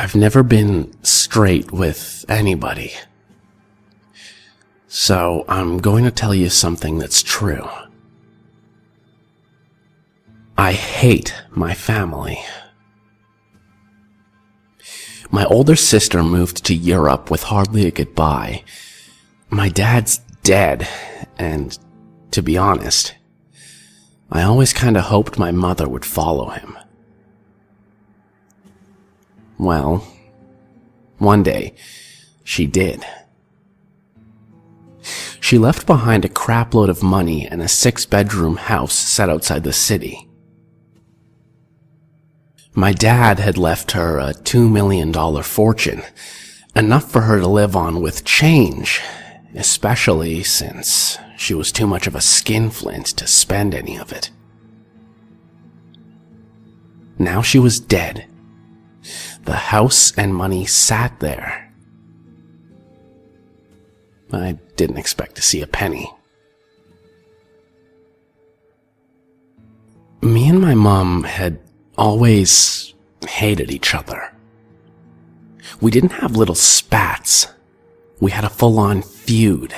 I've never been straight with anybody. So I'm going to tell you something that's true. I hate my family. My older sister moved to Europe with hardly a goodbye. My dad's dead, and to be honest, I always kinda hoped my mother would follow him. Well, one day, she did. She left behind a crapload of money and a 6-bedroom house set outside the city. My dad had left her a $2 million fortune, enough for her to live on with change, especially since she was too much of a skinflint to spend any of it. Now she was dead. The house and money sat there. I didn't expect to see a penny. Me and my mom had always hated each other. We didn't have little spats. We had a full-on feud.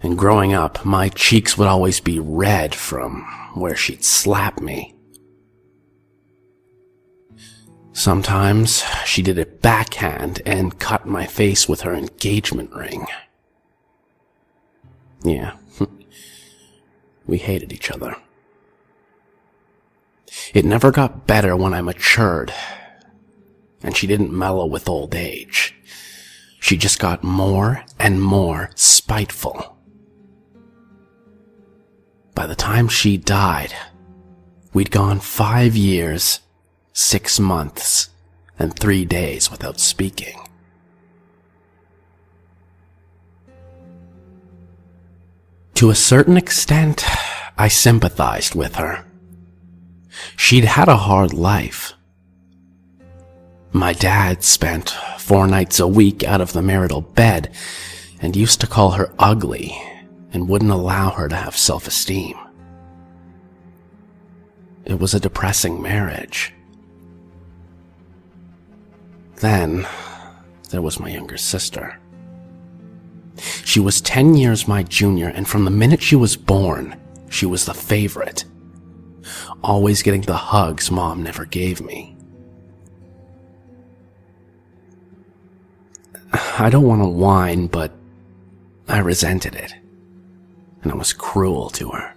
And growing up, my cheeks would always be red from where she'd slap me. Sometimes she did it backhand and cut my face with her engagement ring. Yeah, we hated each other. It never got better when I matured, and she didn't mellow with old age. She just got more and more spiteful. By the time she died, we'd gone 5 years, 6 months, and 3 days without speaking. To a certain extent, I sympathized with her. She'd had a hard life. My dad spent 4 nights a week out of the marital bed and used to call her ugly and wouldn't allow her to have self-esteem. It was a depressing marriage. Then, there was my younger sister. She was 10 years my junior, and from the minute she was born, she was the favorite. Always getting the hugs Mom never gave me. I don't want to whine, but I resented it, and I was cruel to her.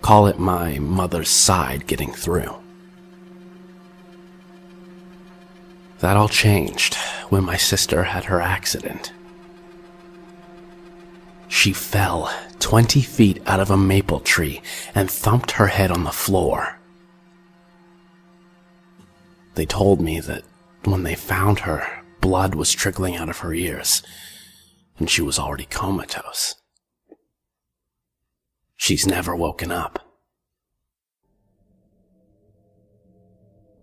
Call it my mother's side getting through. That all changed when my sister had her accident. She fell 20 feet out of a maple tree and thumped her head on the floor. They told me that when they found her, blood was trickling out of her ears, and she was already comatose. She's never woken up.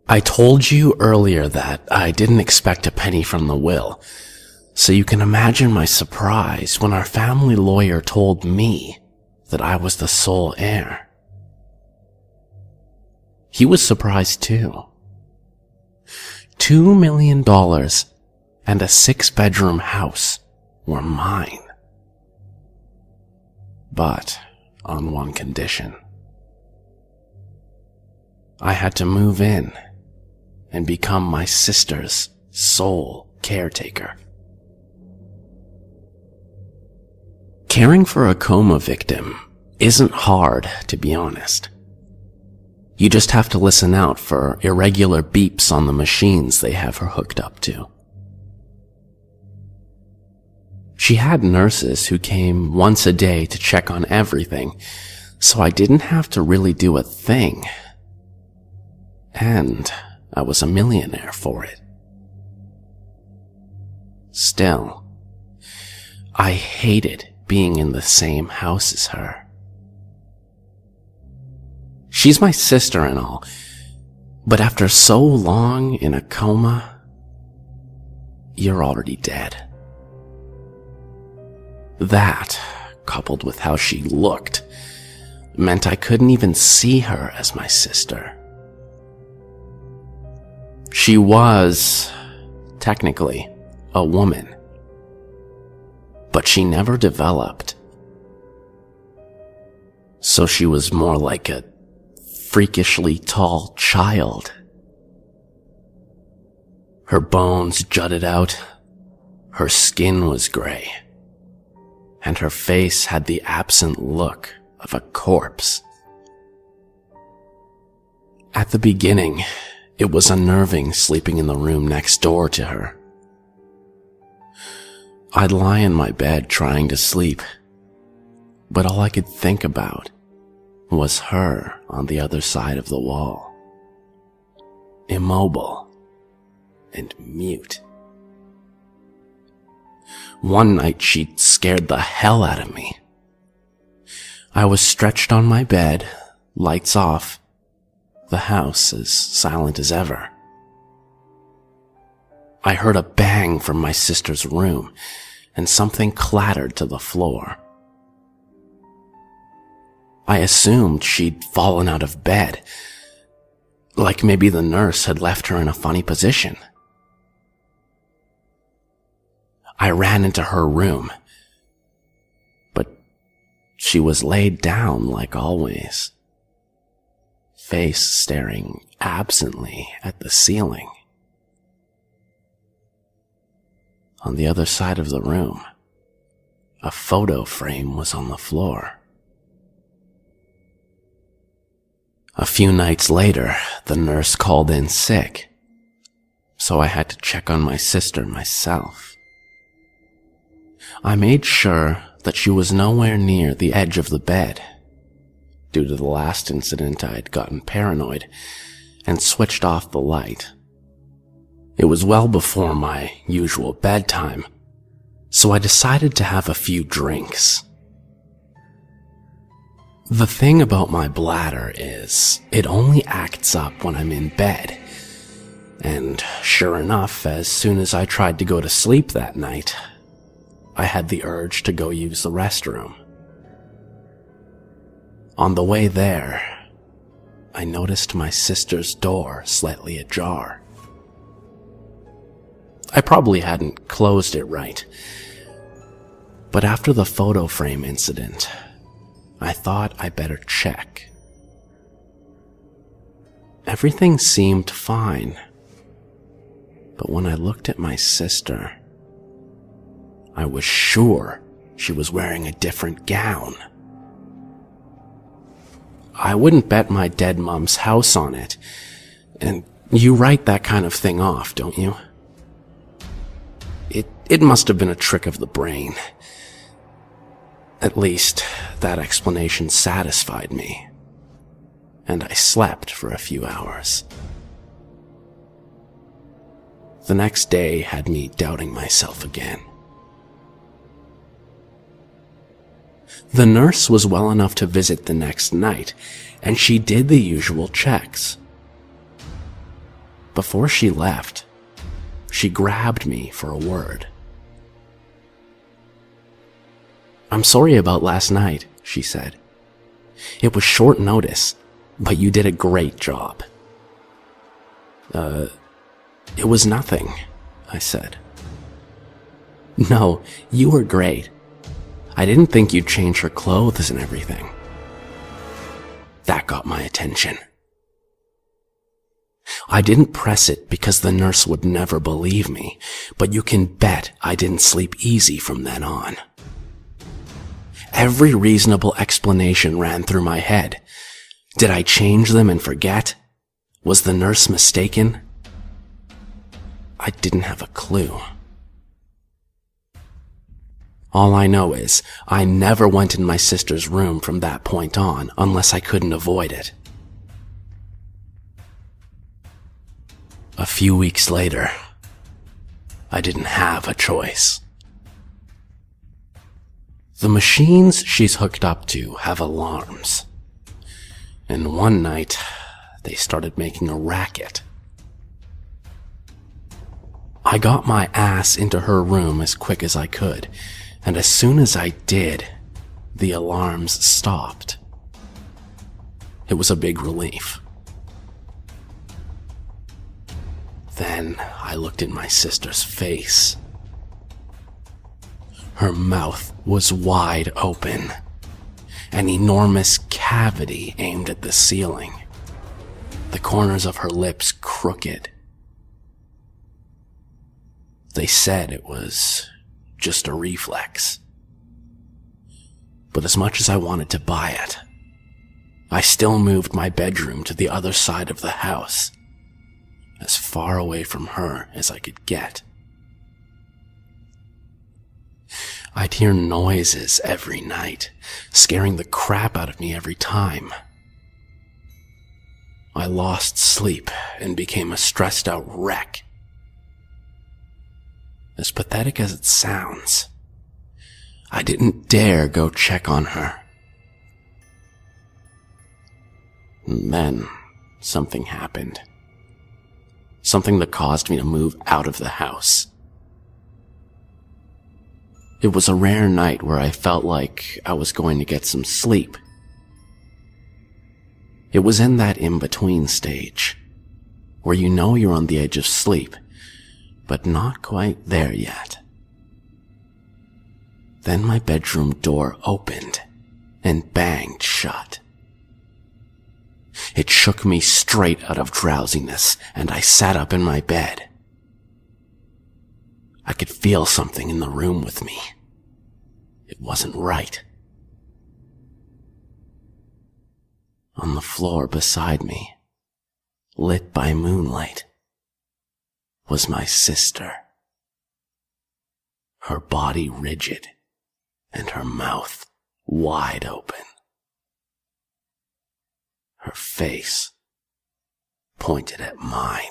I told you earlier that I didn't expect a penny from the will, so you can imagine my surprise when our family lawyer told me that I was the sole heir. He was surprised too. $2 million and a 6-bedroom house were mine. But on one condition. I had to move in and become my sister's sole caretaker. Caring for a coma victim isn't hard, to be honest. You just have to listen out for irregular beeps on the machines they have her hooked up to. She had nurses who came once a day to check on everything, so I didn't have to really do a thing. And I was a millionaire for it. Still, I hated being in the same house as her. She's my sister and all, but after so long in a coma, you're already dead. That, coupled with how she looked, meant I couldn't even see her as my sister. She was, technically, a woman, but she never developed. So she was more like a freakishly tall child. Her bones jutted out, her skin was gray, and her face had the absent look of a corpse. At the beginning, it was unnerving sleeping in the room next door to her. I'd lie in my bed trying to sleep, but all I could think about was her on the other side of the wall, immobile and mute. One night she scared the hell out of me. I was stretched on my bed, lights off, the house as silent as ever. I heard a bang from my sister's room, and something clattered to the floor. I assumed she'd fallen out of bed, like maybe the nurse had left her in a funny position. I ran into her room, but she was laid down like always, face staring absently at the ceiling. On the other side of the room, a photo frame was on the floor. A few nights later, the nurse called in sick, so I had to check on my sister myself. I made sure that she was nowhere near the edge of the bed. Due to the last incident, I had gotten paranoid and switched off the light. It was well before my usual bedtime, so I decided to have a few drinks. The thing about my bladder is, it only acts up when I'm in bed. And sure enough, as soon as I tried to go to sleep that night, I had the urge to go use the restroom. On the way there, I noticed my sister's door slightly ajar. I probably hadn't closed it right, but after the photo frame incident, I thought I better check. Everything seemed fine, but when I looked at my sister, I was sure she was wearing a different gown. I wouldn't bet my dead mom's house on it, and you write that kind of thing off, don't you? It must have been a trick of the brain. At least, that explanation satisfied me, and I slept for a few hours. The next day had me doubting myself again. The nurse was well enough to visit the next night, and she did the usual checks. Before she left, she grabbed me for a word. "I'm sorry about last night," she said. "It was short notice, but you did a great job." It was nothing," I said. "No, you were great. I didn't think you'd change her clothes and everything." That got my attention. I didn't press it because the nurse would never believe me, but you can bet I didn't sleep easy from then on. Every reasonable explanation ran through my head. Did I change them and forget? Was the nurse mistaken? I didn't have a clue. All I know is, I never went in my sister's room from that point on unless I couldn't avoid it. A few weeks later, I didn't have a choice. The machines she's hooked up to have alarms, and one night, they started making a racket. I got my ass into her room as quick as I could, and as soon as I did, the alarms stopped. It was a big relief. Then I looked in my sister's face. Her mouth was wide open, an enormous cavity aimed at the ceiling, the corners of her lips crooked. They said it was just a reflex. But as much as I wanted to buy it, I still moved my bedroom to the other side of the house, as far away from her as I could get. I'd hear noises every night, scaring the crap out of me every time. I lost sleep and became a stressed-out wreck. As pathetic as it sounds, I didn't dare go check on her. And then something happened. Something that caused me to move out of the house. It was a rare night where I felt like I was going to get some sleep. It was in that in-between stage, where you know you're on the edge of sleep, but not quite there yet. Then my bedroom door opened and banged shut. It shook me straight out of drowsiness, and I sat up in my bed. I could feel something in the room with me. It wasn't right. On the floor beside me, lit by moonlight, was my sister. Her body rigid and her mouth wide open. Her face pointed at mine.